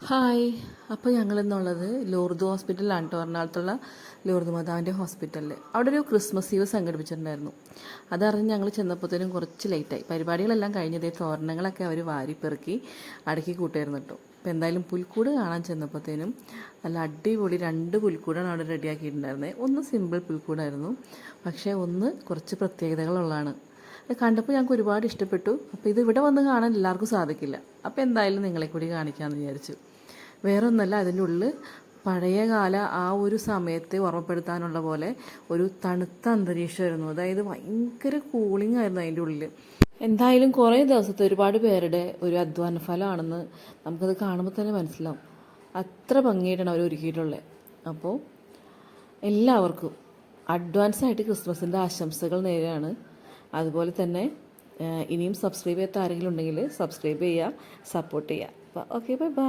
Hi. അപ്പോൾ ഞങ്ങളിന്നുള്ളത് Lourdes ഹോസ്പിറ്റലിലാണ് കേട്ടോ, എറണാകുളത്തുള്ള ലൂർദ് മാതാവിൻ്റെ ഹോസ്പിറ്റലിൽ. അവിടെ ഒരു ക്രിസ്മസ് ഈവ് സംഘടിപ്പിച്ചിട്ടുണ്ടായിരുന്നു. അതറിഞ്ഞ് ഞങ്ങൾ ചെന്നപ്പോഴത്തേനും കുറച്ച് ലേറ്റായി. പരിപാടികളെല്ലാം കഴിഞ്ഞതേ തോരണങ്ങളൊക്കെ അവർ വാരിപ്പെറുക്കി അടുക്കി കൂട്ടായിരുന്നു കേട്ടോ. അപ്പോൾ എന്തായാലും പുൽക്കൂട് കാണാൻ ചെന്നപ്പോഴത്തേനും നല്ല അടിപൊളി 2 പുൽക്കൂടാണ് അവിടെ റെഡിയാക്കിയിട്ടുണ്ടായിരുന്നത്. ഒന്ന് സിമ്പിൾ പുൽക്കൂടായിരുന്നു, പക്ഷേ ഒന്ന് കുറച്ച് പ്രത്യേകതകളുള്ളതാണ്. കണ്ടപ്പോൾ ഞങ്ങൾക്ക് ഒരുപാട് ഇഷ്ടപ്പെട്ടു. അപ്പോൾ ഇത് ഇവിടെ വന്ന് കാണാൻ എല്ലാവർക്കും സാധിക്കില്ല. അപ്പോൾ എന്തായാലും നിങ്ങളെ കൂടി കാണിക്കാമെന്ന് വിചാരിച്ചു. വേറെ ഒന്നല്ല, അതിൻ്റെ ഉള്ളിൽ പഴയകാല ആ ഒരു സമയത്തെ ഓർമ്മപ്പെടുത്താനുള്ള പോലെ ഒരു തണുത്ത അന്തരീക്ഷമായിരുന്നു. അതായത് ഭയങ്കര കൂളിംഗ് ആയിരുന്നു അതിൻ്റെ ഉള്ളിൽ. എന്തായാലും കുറേ ദിവസത്തെ ഒരുപാട് പേരുടെ ഒരു അധ്വാന ഫലമാണെന്ന് നമുക്കത് കാണുമ്പോൾ തന്നെ മനസ്സിലാവും. അത്ര ഭംഗിയായിട്ടാണ് അവർ ഒരുക്കിയിട്ടുള്ളത്. അപ്പോൾ എല്ലാവർക്കും അഡ്വാൻസായിട്ട് ക്രിസ്മസിൻ്റെ ആശംസകൾ നേരെയാണ്. അതുപോലെ തന്നെ ഇനിയും സബ്സ്ക്രൈബ് ചെയ്യാത്ത ആരെങ്കിലും ഉണ്ടെങ്കിൽ സബ്സ്ക്രൈബ് ചെയ്യുക, സപ്പോർട്ട് ചെയ്യുക. അപ്പോൾ ഓക്കെ, ബൈ ബൈ.